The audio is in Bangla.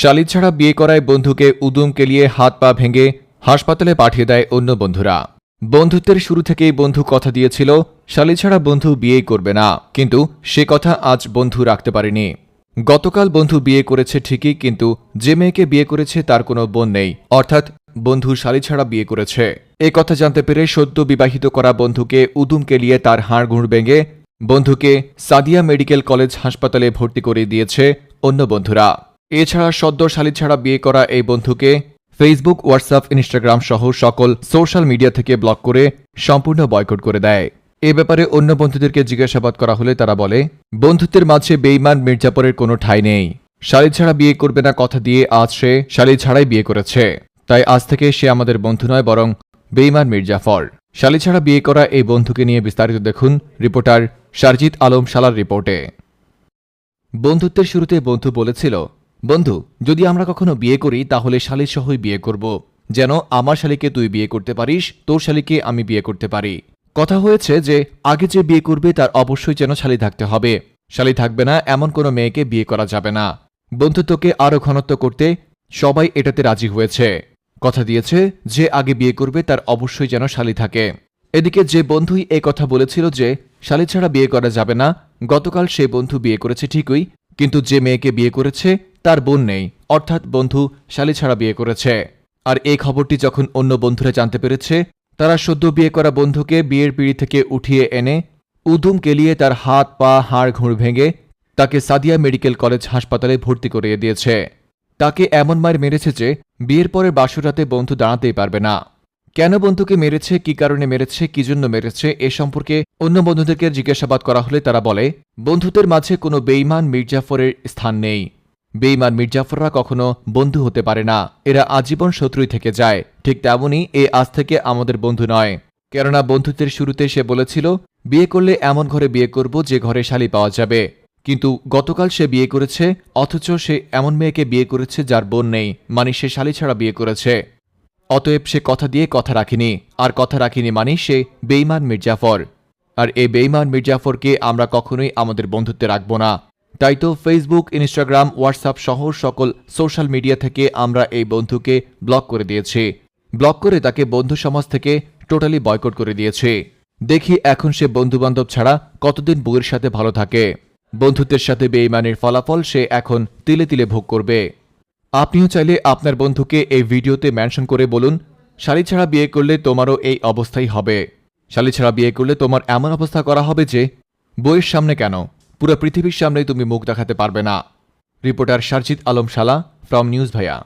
শালী ছাড়া বিয়ে করায় বন্ধুকে উদুম কেলিয়ে হাত পা ভেঙে হাসপাতালে পাঠিয়ে দেয় অন্য বন্ধুরা। বন্ধুত্বের শুরু থেকেই বন্ধু কথা দিয়েছিল শালী ছাড়া বন্ধু বিয়েই করবে না, কিন্তু সে কথা আজ বন্ধু রাখতে পারেনি। গতকাল বন্ধু বিয়ে করেছে ঠিকই, কিন্তু যে মেয়েকে বিয়ে করেছে তার কোনো বোন নেই, অর্থাৎ বন্ধু শালী ছাড়া বিয়ে করেছে। এ কথা জানতে পেরে সদ্য বিবাহিত করা বন্ধুকে উদুম কেলিয়ে তার হাড় ভেঙে বন্ধুকে সাদিয়া মেডিকেল কলেজ হাসপাতালে ভর্তি করে দিয়েছে অন্য বন্ধুরা। এছাড়া সদ্য শালী ছাড়া বিয়ে করা এই বন্ধুকে ফেসবুক, হোয়াটসঅ্যাপ, ইনস্টাগ্রাম সহ সকল সোশ্যাল মিডিয়া থেকে ব্লক করে সম্পূর্ণ বয়কট করে দেয়। এ ব্যাপারে অন্য বন্ধুদেরকে জিজ্ঞাসাবাদ করা হলে তারা বলে, বন্ধুত্বের মাঝে বেঈমান মির্জাপুরের কোনো ঠাঁই নেই। শালী ছাড়া বিয়ে করবে না কথা দিয়ে আজ সে শালী ছাড়াই বিয়ে করেছে, তাই আজ থেকে সে আমাদের বন্ধু নয়, বরং বেঈমান মির্জাফর। শালী ছাড়া বিয়ে করা এই বন্ধুকে নিয়ে বিস্তারিত দেখুন রিপোর্টার শারজিৎ আলম শালার রিপোর্টে। বন্ধুত্বের শুরুতে বন্ধু বলেছিল, বন্ধু, যদি আমরা কখনো বিয়ে করি তাহলে শালী সহই বিয়ে করব, যেন আমার শালীকে তুই বিয়ে করতে পারিস, তোর শালীকে আমি বিয়ে করতে পারি। কথা হয়েছে যে আগে যে বিয়ে করবে তার অবশ্যই যেন শালী থাকতে হবে, শালী থাকবে না এমন কোনো মেয়েকে বিয়ে করা যাবে না। বন্ধুত্বকে আরও ঘনত্ব করতে সবাই এটাতে রাজি হয়েছে। কথা দিয়েছে যে আগে বিয়ে করবে তার অবশ্যই যেন শালী থাকে। এদিকে যে বন্ধুই এই কথা বলেছিল যে শালী ছাড়া বিয়ে করা যাবে না, গতকাল সে বন্ধু বিয়ে করেছে ঠিকই, কিন্তু যে মেয়েকে বিয়ে করেছে তার বোন নেই, অর্থাৎ বন্ধু শালী ছাড়া বিয়ে করেছে। আর এই খবরটি যখন অন্য বন্ধুরা জানতে পেরেছে, তারা সদ্য বিয়ে করা বন্ধুকে বিয়ের পিঁড়ি থেকে উঠিয়ে এনে উদুম কেলিয়ে তার হাত পা হাড় ভেঙে তাকে সাদিয়া মেডিকেল কলেজ হাসপাতালে ভর্তি করিয়ে দিয়েছে। তাকে এমন মার মেরেছে যে বিয়ের পরের বাসরাতে বন্ধু দাঁড়াতেই পারবে না। কেন বন্ধুকে মেরেছে, কি কারণে মেরেছে, কি জন্য মেরেছে, এ সম্পর্কে অন্য বন্ধুদেরকে জিজ্ঞাসাবাদ করা হলে তারা বলে, বন্ধুদের মাঝে কোনো বেঈমান মির্জাফরের স্থান নেই। বেঈমান মির্জাফররা কখনো বন্ধু হতে পারে না, এরা আজীবন শত্রুই থেকে যায়। ঠিক তেমনই এ আজ থেকে আমাদের বন্ধু নয়। কেননা বন্ধুত্বের শুরুতে সে বলেছিল বিয়ে করলে এমন ঘরে বিয়ে করব যে ঘরে শালী পাওয়া যাবে, কিন্তু গতকাল সে বিয়ে করেছে, অথচ সে এমন মেয়েকে বিয়ে করেছে যার বোন নেই, মানে সে শালী ছাড়া বিয়ে করেছে। অতএব সে কথা দিয়ে কথা রাখিনি, আর কথা রাখিনি মানে সে বেঈমান মির্জাফর। আর এই বেঈমান মির্জাফরকে আমরা কখনোই আমাদের বন্ধুত্বে রাখব না। তাই তো ফেসবুক, ইনস্টাগ্রাম, হোয়াটসঅ্যাপ সহ সকল সোশ্যাল মিডিয়া থেকে আমরা এই বন্ধুকে ব্লক করে দিয়েছি। ব্লক করে তাকে বন্ধু সমাজ থেকে টোটালি বয়কট করে দিয়েছি। দেখি এখন সে বন্ধুবান্ধব ছাড়া কতদিন বউয়ের সাথে ভালো থাকে। বন্ধুত্বের সাথে বেঈমানের ফলাফল সে এখন তিলে তিলে ভোগ করবে। আপনিও চাইলে আপনার বন্ধুকে এই ভিডিওতে মেনশন করে বলুন, শালী ছাড়া বিয়ে করলে তোমারও এই অবস্থাই হবে। শালী ছাড়া বিয়ে করলে তোমার এমন অবস্থা করা হবে যে বউয়ের সামনে কেন, পুরো পৃথিবীর সামনেই তুমি মুখ দেখাতে পারবে না। রিপোর্টার শারজিৎ আলম শালা ফ্রম নিউজ ভাইয়া।